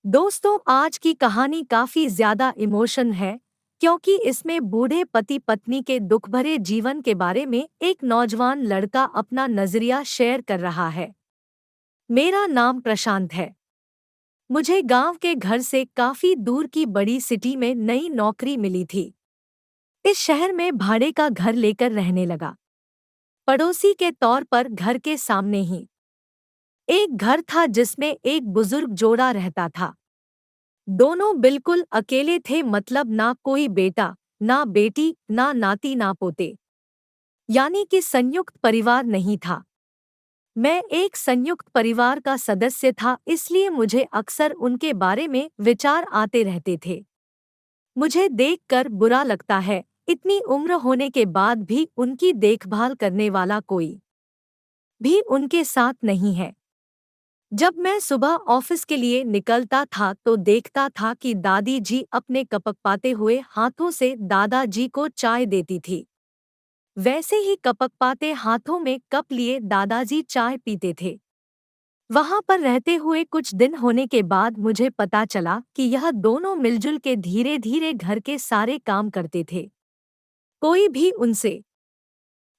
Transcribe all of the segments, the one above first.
दोस्तों, आज की कहानी काफी ज्यादा इमोशन है क्योंकि इसमें बूढ़े पति पत्नी के दुख भरे जीवन के बारे में एक नौजवान लड़का अपना नजरिया शेयर कर रहा है। मेरा नाम प्रशांत है। मुझे गांव के घर से काफी दूर की बड़ी सिटी में नई नौकरी मिली थी। इस शहर में भाड़े का घर लेकर रहने लगा। पड़ोसी के तौर पर घर के सामने ही एक घर था जिसमें एक बुजुर्ग जोड़ा रहता था। दोनों बिल्कुल अकेले थे, मतलब ना कोई बेटा, ना बेटी, ना नाती, ना पोते। यानी कि संयुक्त परिवार नहीं था। मैं एक संयुक्त परिवार का सदस्य था, इसलिए मुझे अक्सर उनके बारे में विचार आते रहते थे। मुझे देखकर बुरा लगता है, इतनी उम्र होने के बाद भी उनकी देखभाल करने वाला कोई भी उनके साथ नहीं है। जब मैं सुबह ऑफिस के लिए निकलता था तो देखता था कि दादी जी अपने कपकपाते हुए हाथों से दादाजी को चाय देती थी। वैसे ही कपकपाते हाथों में कप लिए दादाजी चाय पीते थे। वहां पर रहते हुए कुछ दिन होने के बाद मुझे पता चला कि यह दोनों मिलजुल के धीरे धीरे घर के सारे काम करते थे। कोई भी उनसे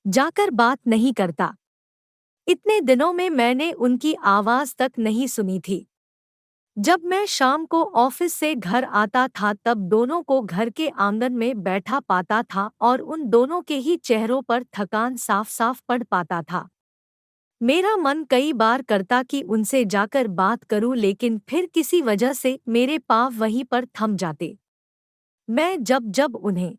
जाकर बात नहीं करता। इतने दिनों में मैंने उनकी आवाज तक नहीं सुनी थी। जब मैं शाम को ऑफिस से घर आता था तब दोनों को घर के आंगन में बैठा पाता था और उन दोनों के ही चेहरों पर थकान साफ साफ पड़ पाता था। मेरा मन कई बार करता कि उनसे जाकर बात करूं, लेकिन फिर किसी वजह से मेरे पाँव वहीं पर थम जाते। मैं जब जब उन्हें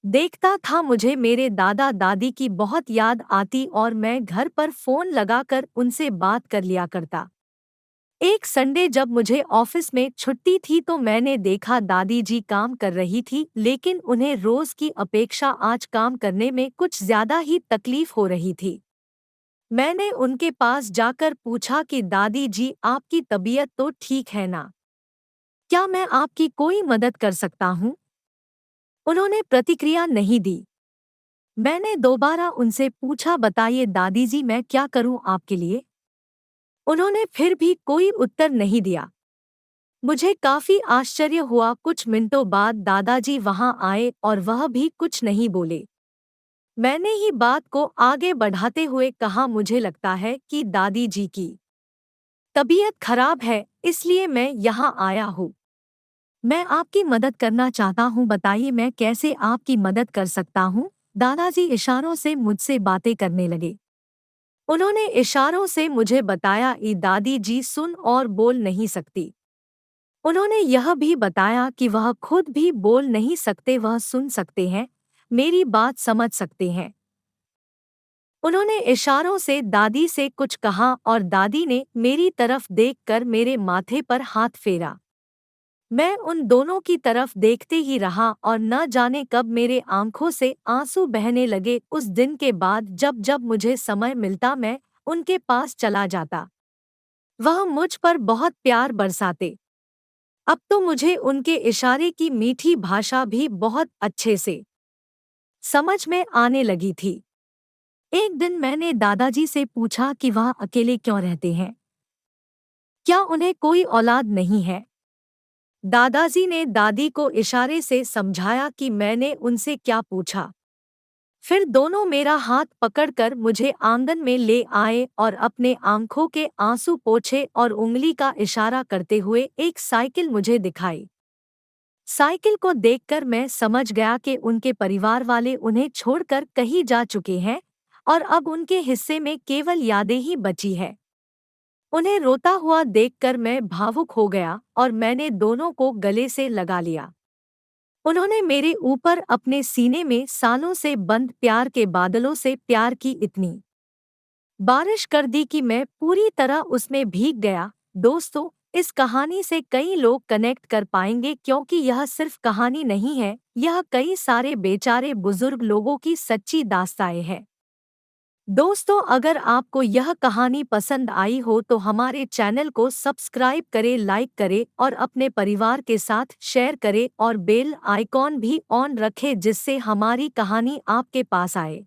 देखता था मुझे मेरे दादा दादी की बहुत याद आती और मैं घर पर फोन लगाकर उनसे बात कर लिया करता। एक संडे जब मुझे ऑफिस में छुट्टी थी तो मैंने देखा दादी जी काम कर रही थी, लेकिन उन्हें रोज की अपेक्षा आज काम करने में कुछ ज्यादा ही तकलीफ हो रही थी। मैंने उनके पास जाकर पूछा कि दादी जी, आपकी तबीयत तो ठीक है ना? क्या मैं आपकी कोई मदद कर सकता हूँ? उन्होंने प्रतिक्रिया नहीं दी। मैंने दोबारा उनसे पूछा, बताइए दादी जी, मैं क्या करूँ आपके लिए? उन्होंने फिर भी कोई उत्तर नहीं दिया। मुझे काफी आश्चर्य हुआ। कुछ मिनटों बाद दादाजी वहां आए और वह भी कुछ नहीं बोले। मैंने ही बात को आगे बढ़ाते हुए कहा, मुझे लगता है कि दादी जी की तबीयत खराब है, इसलिए मैं यहाँ आया हूँ। मैं आपकी मदद करना चाहता हूँ, बताइए मैं कैसे आपकी मदद कर सकता हूँ? दादाजी इशारों से मुझसे बातें करने लगे। उन्होंने इशारों से मुझे बताया कि दादी जी सुन और बोल नहीं सकती। उन्होंने यह भी बताया कि वह खुद भी बोल नहीं सकते, वह सुन सकते हैं, मेरी बात समझ सकते हैं। उन्होंने इशारों से दादी से कुछ कहा और दादी ने मेरी तरफ देखकर मेरे माथे पर हाथ फेरा। मैं उन दोनों की तरफ देखते ही रहा और न जाने कब मेरे आंखों से आंसू बहने लगे। उस दिन के बाद जब जब मुझे समय मिलता मैं उनके पास चला जाता। वह मुझ पर बहुत प्यार बरसाते। अब तो मुझे उनके इशारे की मीठी भाषा भी बहुत अच्छे से समझ में आने लगी थी। एक दिन मैंने दादाजी से पूछा कि वह अकेले क्यों रहते हैं? क्या उन्हें कोई औलाद नहीं है? दादाजी ने दादी को इशारे से समझाया कि मैंने उनसे क्या पूछा। फिर दोनों मेरा हाथ पकड़कर मुझे आंगन में ले आए और अपने आंखों के आंसू पोंछे और उंगली का इशारा करते हुए एक साइकिल मुझे दिखाई। साइकिल को देखकर मैं समझ गया कि उनके परिवार वाले उन्हें छोड़कर कहीं जा चुके हैं और अब उनके हिस्से में केवल यादें ही बची है। उन्हें रोता हुआ देखकर मैं भावुक हो गया और मैंने दोनों को गले से लगा लिया। उन्होंने मेरे ऊपर अपने सीने में सालों से बंद प्यार के बादलों से प्यार की इतनी बारिश कर दी कि मैं पूरी तरह उसमें भीग गया। दोस्तों, इस कहानी से कई लोग कनेक्ट कर पाएंगे क्योंकि यह सिर्फ कहानी नहीं है, यह कई सारे बेचारे बुजुर्ग लोगों की सच्ची दास्तानें हैं। दोस्तों, अगर आपको यह कहानी पसंद आई हो तो हमारे चैनल को सब्सक्राइब करें, लाइक करें और अपने परिवार के साथ शेयर करें और बेल आइकॉन भी ऑन रखें जिससे हमारी कहानी आपके पास आए।